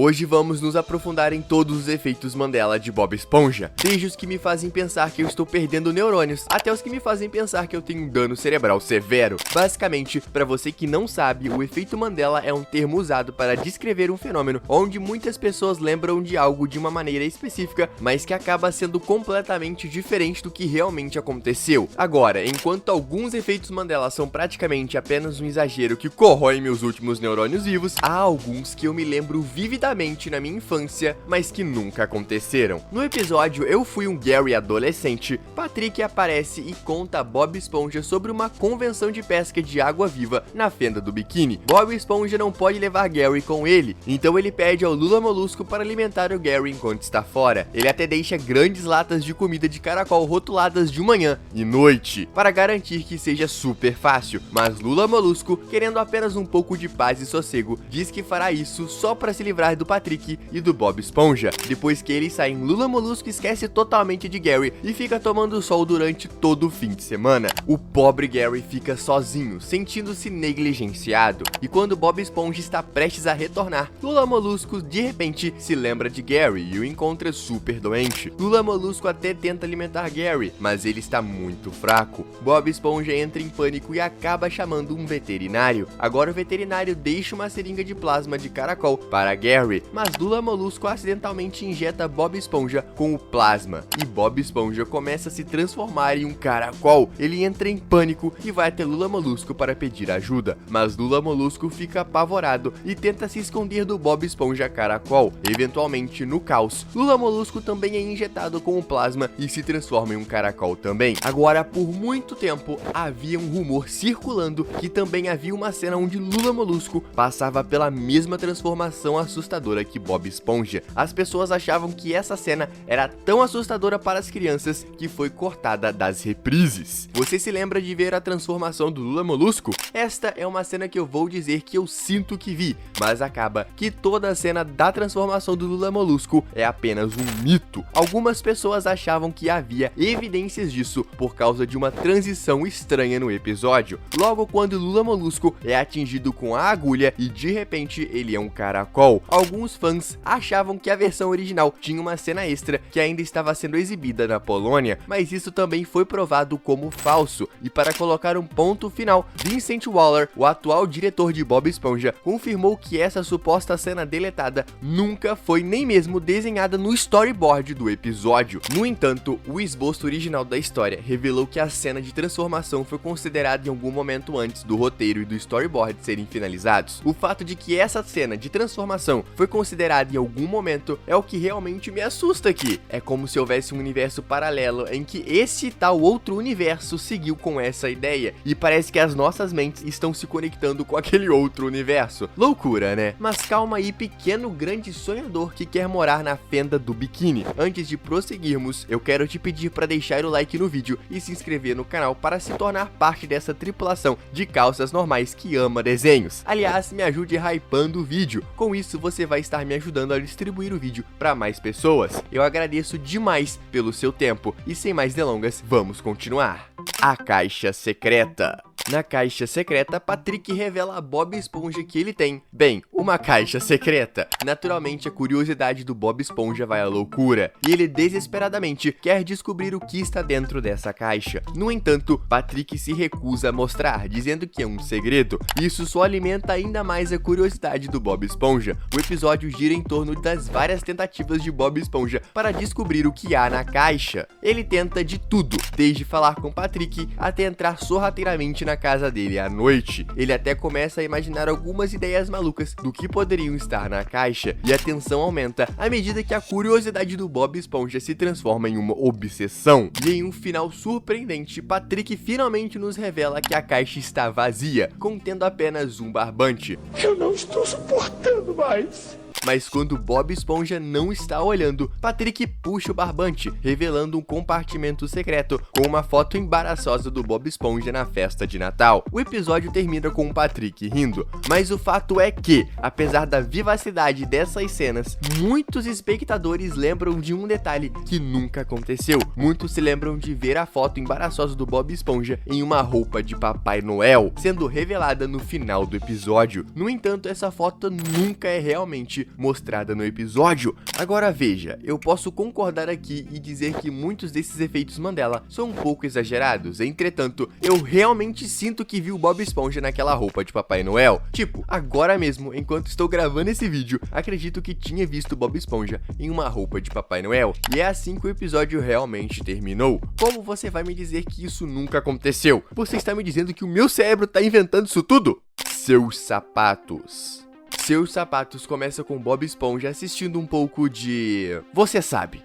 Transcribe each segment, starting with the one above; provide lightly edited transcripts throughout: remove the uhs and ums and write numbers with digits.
Hoje vamos nos aprofundar em todos os efeitos Mandela de Bob Esponja, desde os que me fazem pensar que eu estou perdendo neurônios, até os que me fazem pensar que eu tenho um dano cerebral severo. Basicamente, para você que não sabe, o efeito Mandela é um termo usado para descrever um fenômeno onde muitas pessoas lembram de algo de uma maneira específica, mas que acaba sendo completamente diferente do que realmente aconteceu. Agora, enquanto alguns efeitos Mandela são praticamente apenas um exagero que corrói meus últimos neurônios vivos, há alguns que eu me lembro vividamente na minha infância, mas que nunca aconteceram. No episódio Eu Fui um Gary Adolescente, Patrick aparece e conta a Bob Esponja sobre uma convenção de pesca de água viva na fenda do biquíni. Bob Esponja não pode levar Gary com ele, então ele pede ao Lula Molusco para alimentar o Gary enquanto está fora. Ele até deixa grandes latas de comida de caracol rotuladas de manhã e noite, para garantir que seja super fácil, mas Lula Molusco, querendo apenas um pouco de paz e sossego, diz que fará isso só para se livrar do Patrick e do Bob Esponja. Depois que eles saem, Lula Molusco esquece totalmente de Gary e fica tomando sol durante todo o fim de semana. O pobre Gary fica sozinho, sentindo-se negligenciado, e quando Bob Esponja está prestes a retornar, Lula Molusco de repente se lembra de Gary e o encontra super doente. Lula Molusco até tenta alimentar Gary, mas ele está muito fraco. Bob Esponja entra em pânico e acaba chamando um veterinário. Agora o veterinário deixa uma seringa de plasma de caracol para Gary, mas Lula Molusco acidentalmente injeta Bob Esponja com o plasma, e Bob Esponja começa a se transformar em um caracol. Ele entra em pânico e vai até Lula Molusco para pedir ajuda, mas Lula Molusco fica apavorado e tenta se esconder do Bob Esponja caracol. Eventualmente, no caos, Lula Molusco também é injetado com o plasma e se transforma em um caracol também. Agora, por muito tempo, havia um rumor circulando que também havia uma cena onde Lula Molusco passava pela mesma transformação assustadora que Bob Esponja. As pessoas achavam que essa cena era tão assustadora para as crianças que foi cortada das reprises. Você se lembra de ver a transformação do Lula Molusco? Esta é uma cena que eu vou dizer que eu sinto que vi, mas acaba que toda a cena da transformação do Lula Molusco é apenas um mito. Algumas pessoas achavam que havia evidências disso por causa de uma transição estranha no episódio. Logo quando Lula Molusco é atingido com a agulha e de repente ele é um caracol. Alguns fãs achavam que a versão original tinha uma cena extra que ainda estava sendo exibida na Polônia, mas isso também foi provado como falso, e para colocar um ponto final, Vincent Waller, o atual diretor de Bob Esponja, confirmou que essa suposta cena deletada nunca foi nem mesmo desenhada no storyboard do episódio. No entanto, o esboço original da história revelou que a cena de transformação foi considerada em algum momento antes do roteiro e do storyboard serem finalizados. O fato de que essa cena de transformação foi considerada em algum momento é o que realmente me assusta aqui. É como se houvesse um universo paralelo em que esse tal outro universo seguiu com essa ideia, e parece que as nossas mentes estão se conectando com aquele outro universo. Loucura, né? Mas calma aí, pequeno grande sonhador que quer morar na fenda do biquíni. Antes de prosseguirmos, eu quero te pedir para deixar o like no vídeo e se inscrever no canal para se tornar parte dessa tripulação de calças normais que ama desenhos. Aliás, me ajude hypando o vídeo. Com isso, você vai estar me ajudando a distribuir o vídeo para mais pessoas. Eu agradeço demais pelo seu tempo e sem mais delongas, vamos continuar. A Caixa Secreta. Na Caixa Secreta, Patrick revela a Bob Esponja que ele tem, bem, uma caixa secreta. Naturalmente, a curiosidade do Bob Esponja vai à loucura, e ele desesperadamente quer descobrir o que está dentro dessa caixa. No entanto, Patrick se recusa a mostrar, dizendo que é um segredo. Isso só alimenta ainda mais a curiosidade do Bob Esponja. O episódio gira em torno das várias tentativas de Bob Esponja para descobrir o que há na caixa. Ele tenta de tudo, desde falar com Patrick até entrar sorrateiramente na casa dele à noite. Ele até começa a imaginar algumas ideias malucas do que poderiam estar na caixa, e a tensão aumenta à medida que a curiosidade do Bob Esponja se transforma em uma obsessão. E em um final surpreendente, Patrick finalmente nos revela que a caixa está vazia, contendo apenas um barbante. Eu não estou suportando mais. Mas quando Bob Esponja não está olhando, Patrick puxa o barbante, revelando um compartimento secreto com uma foto embaraçosa do Bob Esponja na festa de Natal. O episódio termina com o Patrick rindo, mas o fato é que, apesar da vivacidade dessas cenas, muitos espectadores lembram de um detalhe que nunca aconteceu. Muitos se lembram de ver a foto embaraçosa do Bob Esponja em uma roupa de Papai Noel, sendo revelada no final do episódio. No entanto, essa foto nunca é realmente mostrada no episódio. Agora veja, eu posso concordar aqui e dizer que muitos desses efeitos Mandela são um pouco exagerados, entretanto, eu realmente sinto que vi o Bob Esponja naquela roupa de Papai Noel. Tipo, agora mesmo, enquanto estou gravando esse vídeo, acredito que tinha visto Bob Esponja em uma roupa de Papai Noel. E é assim que o episódio realmente terminou. Como você vai me dizer que isso nunca aconteceu? Você está me dizendo que o meu cérebro está inventando isso tudo? Seus sapatos. Seus sapatos começa com Bob Esponja assistindo um pouco de... Você sabe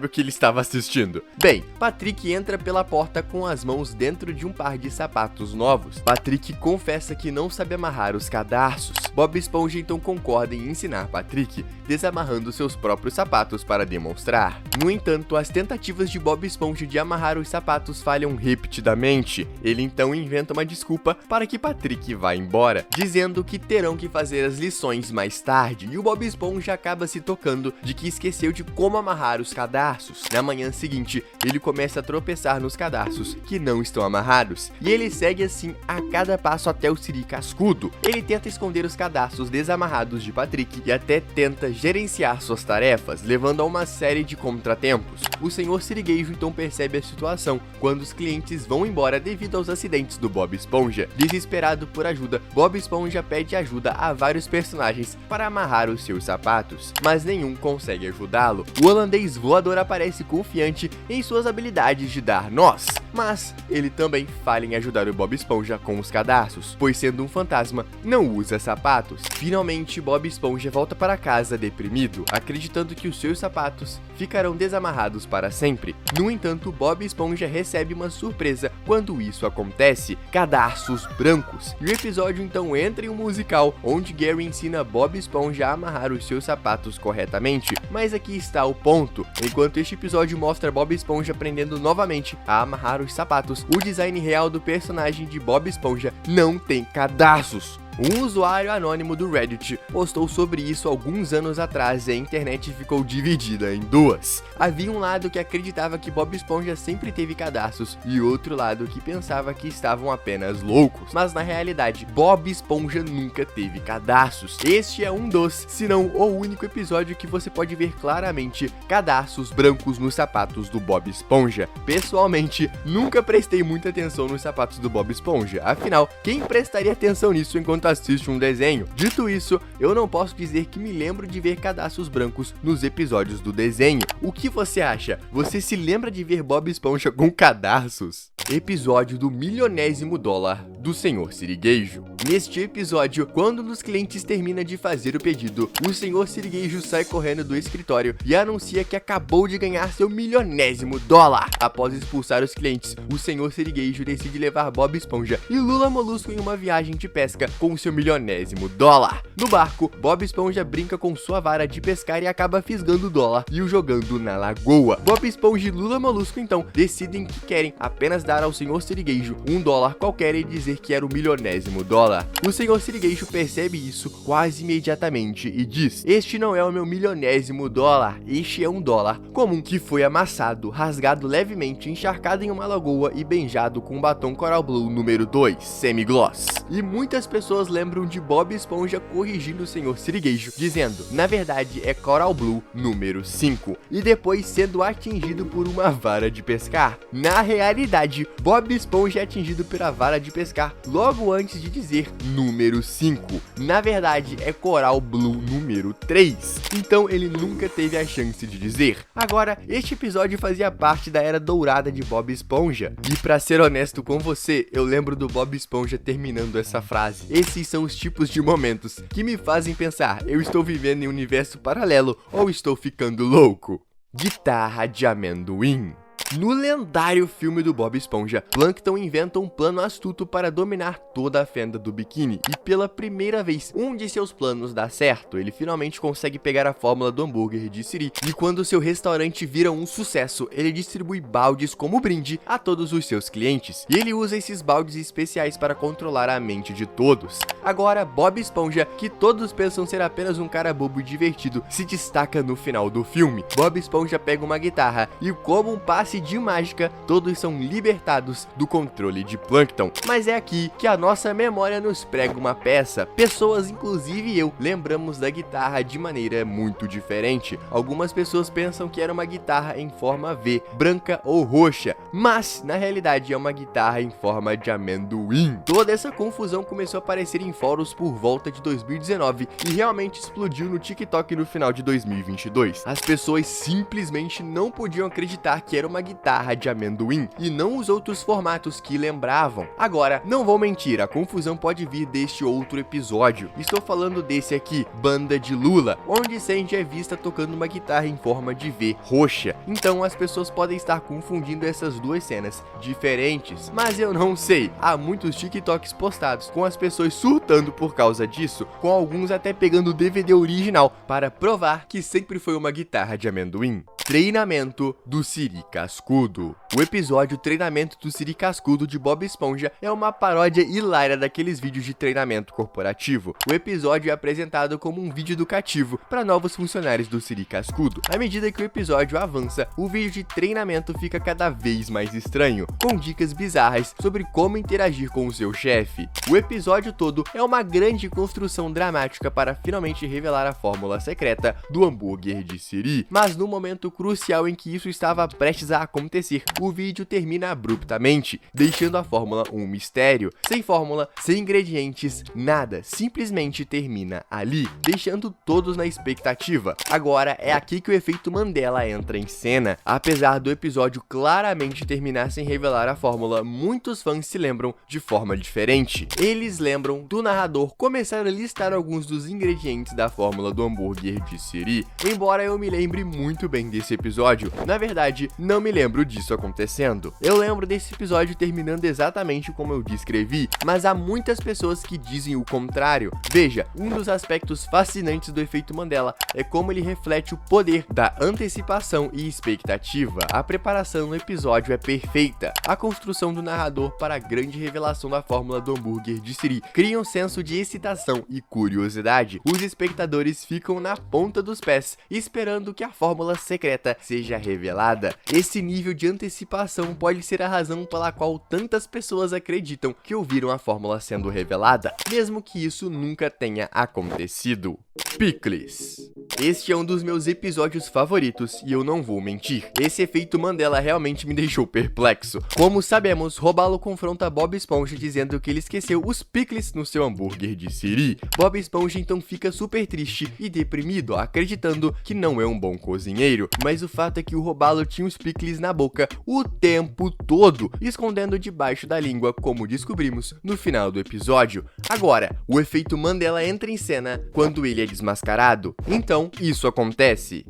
o que ele estava assistindo. Bem, Patrick entra pela porta com as mãos dentro de um par de sapatos novos. Patrick confessa que não sabe amarrar os cadarços. Bob Esponja então concorda em ensinar Patrick, desamarrando seus próprios sapatos para demonstrar. No entanto, as tentativas de Bob Esponja de amarrar os sapatos falham repetidamente. Ele então inventa uma desculpa para que Patrick vá embora, dizendo que terão que fazer as lições mais tarde, e o Bob Esponja acaba se tocando de que esqueceu de como amarrar os cadarços. Na manhã seguinte, ele começa a tropeçar nos cadarços que não estão amarrados, e ele segue assim a cada passo até o Siri cascudo. Ele tenta esconder os cadarços desamarrados de Patrick e até tenta gerenciar suas tarefas, levando a uma série de contratempos. O Sr. Sirigueijo então percebe a situação quando os clientes vão embora devido aos acidentes do Bob Esponja. Desesperado por ajuda, Bob Esponja pede ajuda a vários personagens para amarrar os seus sapatos, mas nenhum consegue ajudá-lo. O holandês voador aparece confiante em suas habilidades de dar nós, mas ele também falha em ajudar o Bob Esponja com os cadarços, pois sendo um fantasma, não usa sapatos. Finalmente, Bob Esponja volta para casa deprimido, acreditando que os seus sapatos ficarão desamarrados para sempre. No entanto, Bob Esponja recebe uma surpresa quando isso acontece: cadarços brancos. E o episódio então entra em um musical, onde Gary ensina Bob Esponja a amarrar os seus sapatos corretamente. Mas aqui está o ponto: enquanto este episódio mostra Bob Esponja aprendendo novamente a amarrar os sapatos, o design real do personagem de Bob Esponja não tem cadarços. Um usuário anônimo do Reddit postou sobre isso alguns anos atrás e a internet ficou dividida em duas. Havia um lado que acreditava que Bob Esponja sempre teve cadarços e outro lado que pensava que estavam apenas loucos. Mas na realidade, Bob Esponja nunca teve cadarços. Este é um dos, se não o único episódio que você pode ver claramente cadarços brancos nos sapatos do Bob Esponja. Pessoalmente, nunca prestei muita atenção nos sapatos do Bob Esponja. Afinal, quem prestaria atenção nisso enquanto assiste um desenho? Dito isso, eu não posso dizer que me lembro de ver cadarços brancos nos episódios do desenho. O que você acha? Você se lembra de ver Bob Esponja com cadarços? Episódio do milionésimo dólar do Sr. Sirigueijo. Neste episódio, quando um dos clientes termina de fazer o pedido, o Sr. Sirigueijo sai correndo do escritório e anuncia que acabou de ganhar seu milionésimo dólar. Após expulsar os clientes, o Sr. Sirigueijo decide levar Bob Esponja e Lula Molusco em uma viagem de pesca com seu milionésimo dólar. No barco, Bob Esponja brinca com sua vara de pescar e acaba fisgando o dólar e o jogando na lagoa. Bob Esponja e Lula Molusco então decidem que querem apenas dar ao Sr. Sirigueijo $1 qualquer e dizer que era o milionésimo dólar. O Sr. Sirigueijo percebe isso quase imediatamente e diz: "Este não é o meu milionésimo dólar, este é um dólar comum que foi amassado, rasgado levemente, encharcado em uma lagoa e benjado com um batom Coral Blue número 2, semi-gloss." E muitas pessoas lembram de Bob Esponja corrigindo o Sr. Sirigueijo, dizendo: "Na verdade é Coral Blue número 5, e depois sendo atingido por uma vara de pescar." Na realidade, Bob Esponja é atingido pela vara de pescar logo antes de dizer número 5. Na verdade, é Coral Blue número 3. Então ele nunca teve a chance de dizer. Agora, este episódio fazia parte da era dourada de Bob Esponja. E pra ser honesto com você, eu lembro do Bob Esponja terminando essa frase: "Esses são os tipos de momentos que me fazem pensar, eu estou vivendo em um universo paralelo ou estou ficando louco?" Guitarra de amendoim. No lendário filme do Bob Esponja, Plankton inventa um plano astuto para dominar toda a fenda do biquíni, e pela primeira vez, um de seus planos dá certo. Ele finalmente consegue pegar a fórmula do hambúrguer de Siri, e quando seu restaurante vira um sucesso, ele distribui baldes como brinde a todos os seus clientes, e ele usa esses baldes especiais para controlar a mente de todos. Agora, Bob Esponja, que todos pensam ser apenas um cara bobo e divertido, se destaca no final do filme. Bob Esponja pega uma guitarra e, como um passe de mágica, todos são libertados do controle de Plankton. Mas é aqui que a nossa memória nos prega uma peça. Pessoas, inclusive eu, lembramos da guitarra de maneira muito diferente. Algumas pessoas pensam que era uma guitarra em forma V, branca ou roxa, mas na realidade é uma guitarra em forma de amendoim. Toda essa confusão começou a aparecer em fóruns por volta de 2019 e realmente explodiu no TikTok no final de 2022. As pessoas simplesmente não podiam acreditar que era uma guitarra de amendoim e não os outros formatos que lembravam. Agora, não vou mentir, a confusão pode vir deste outro episódio. Estou falando desse aqui, Banda de Lula, onde Sandy é vista tocando uma guitarra em forma de V, roxa. Então as pessoas podem estar confundindo essas duas cenas diferentes, mas eu não sei. Há muitos TikToks postados com as pessoas surtando por causa disso, com alguns até pegando o DVD original para provar que sempre foi uma guitarra de amendoim. Treinamento do Siri Cascudo. O episódio Treinamento do Siri Cascudo de Bob Esponja é uma paródia hilária daqueles vídeos de treinamento corporativo. O episódio é apresentado como um vídeo educativo para novos funcionários do Siri Cascudo. À medida que o episódio avança, o vídeo de treinamento fica cada vez mais estranho, com dicas bizarras sobre como interagir com o seu chefe. O episódio todo é uma grande construção dramática para finalmente revelar a fórmula secreta do hambúrguer de Siri, mas no momento crucial em que isso estava prestes a acontecer, o vídeo termina abruptamente, deixando a fórmula um mistério. Sem fórmula, sem ingredientes, nada, simplesmente termina ali, deixando todos na expectativa. Agora é aqui que o efeito Mandela entra em cena. Apesar do episódio claramente terminar sem revelar a fórmula, muitos fãs se lembram de forma diferente. Eles lembram do narrador começar a listar alguns dos ingredientes da fórmula do hambúrguer de Siri. Embora eu me lembre muito bem desse episódio, na verdade, não me lembro disso acontecendo. Eu lembro desse episódio terminando exatamente como eu descrevi, mas há muitas pessoas que dizem o contrário. Veja, um dos aspectos fascinantes do efeito Mandela é como ele reflete o poder da antecipação e expectativa. A preparação no episódio é perfeita. A construção do narrador para a grande revelação da fórmula do hambúrguer de Siri cria um senso de excitação e curiosidade. Os espectadores ficam na ponta dos pés, esperando que a fórmula secreta seja revelada. Esse nível de antecipação pode ser a razão pela qual tantas pessoas acreditam que ouviram a fórmula sendo revelada, mesmo que isso nunca tenha acontecido. Pickles. Este é um dos meus episódios favoritos e eu não vou mentir. Esse efeito Mandela realmente me deixou perplexo. Como sabemos, Robalo confronta Bob Esponja dizendo que ele esqueceu os pickles no seu hambúrguer de Siri. Bob Esponja então fica super triste e deprimido, acreditando que não é um bom cozinheiro. Mas o fato é que o Robalo tinha os pickles na boca o tempo todo, escondendo debaixo da língua, como descobrimos no final do episódio. Agora, o efeito Mandela entra em cena quando ele é desmascarado. Então, isso acontece.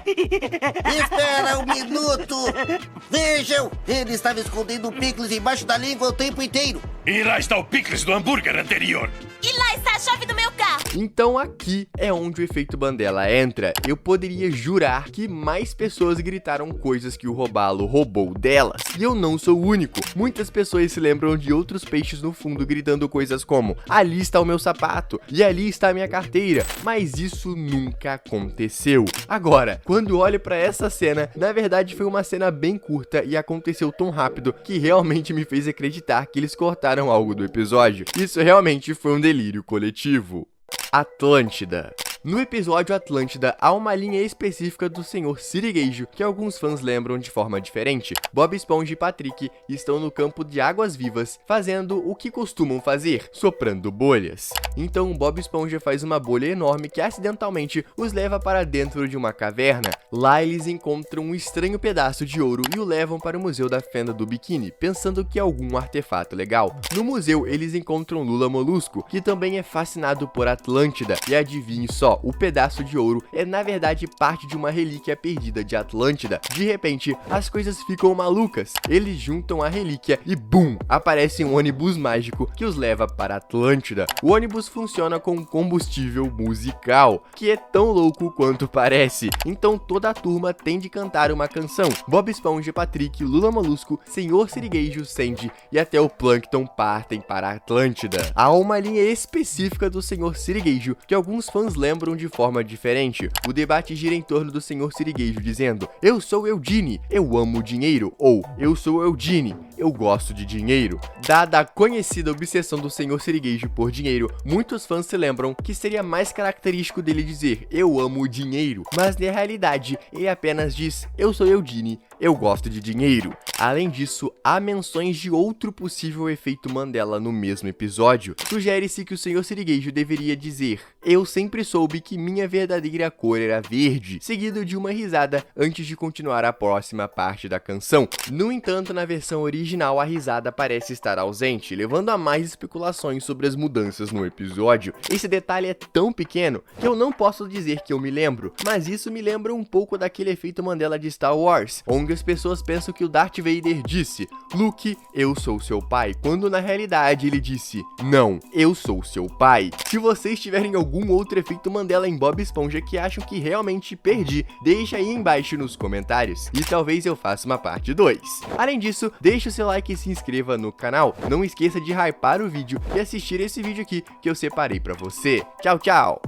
Espera um minuto! Vejam! Ele estava escondendo o picles embaixo da língua o tempo inteiro. E lá está o picles do hambúrguer anterior. E lá está a chave do meu carro. Então aqui é onde o efeito Mandela entra. Eu poderia jurar que mais pessoas gritaram coisas que o Robalo roubou delas. E eu não sou o único. Muitas pessoas se lembram de outros peixes no fundo gritando coisas como: ali está o meu sapato, e ali está a minha carteira. Mas isso nunca aconteceu. Agora, quando olho pra essa cena, na verdade foi uma cena bem curta e aconteceu tão rápido que realmente me fez acreditar que eles cortaram algo do episódio. Isso realmente foi um delírio coletivo. Atlântida. No episódio Atlântida, há uma linha específica do Sr. Sirigueijo que alguns fãs lembram de forma diferente. Bob Esponja e Patrick estão no campo de águas vivas, fazendo o que costumam fazer, soprando bolhas. Então Bob Esponja faz uma bolha enorme que acidentalmente os leva para dentro de uma caverna. Lá eles encontram um estranho pedaço de ouro e o levam para o Museu da Fenda do Biquíni, pensando que é algum artefato legal. No museu, eles encontram Lula Molusco, que também é fascinado por Atlântida, e adivinhe só, o pedaço de ouro é na verdade parte de uma relíquia perdida de Atlântida. De repente, as coisas ficam malucas. Eles juntam a relíquia e BUM! Aparece um ônibus mágico que os leva para Atlântida. O ônibus funciona com combustível musical, que é tão louco quanto parece. Então toda a turma tem de cantar uma canção. Bob Esponja, Patrick, Lula Molusco, Sr. Sirigueijo, Sandy e até o Plankton partem para Atlântida. Há uma linha específica do Sr. Sirigueijo que alguns fãs lembram lembram de forma diferente. O debate gira em torno do Sr. Sirigueijo dizendo: eu sou Eugene, eu amo dinheiro, ou eu sou Eugene, eu gosto de dinheiro. Dada a conhecida obsessão do Sr. Sirigueijo por dinheiro, muitos fãs se lembram que seria mais característico dele dizer eu amo dinheiro, mas na realidade ele apenas diz eu sou Eugene, eu gosto de dinheiro. Além disso, há menções de outro possível efeito Mandela no mesmo episódio. Sugere-se que o Sr. Sirigueijo deveria dizer eu sempre soube que minha verdadeira cor era verde, seguido de uma risada antes de continuar a próxima parte da canção. No entanto, na versão original a risada parece estar ausente, levando a mais especulações sobre as mudanças no episódio. Esse detalhe é tão pequeno que eu não posso dizer que eu me lembro, mas isso me lembra um pouco daquele efeito Mandela de Star Wars, onde as pessoas pensam que o Darth Vader disse Luke, eu sou seu pai, quando na realidade ele disse não, eu sou seu pai. Se vocês tiverem algum outro efeito Mandela em Bob Esponja que acham que realmente perdi, deixa aí embaixo nos comentários e talvez eu faça uma parte 2. Além disso, deixa o seu like e se inscreva no canal. Não esqueça de hypar o vídeo e assistir esse vídeo aqui que eu separei pra você. Tchau, tchau!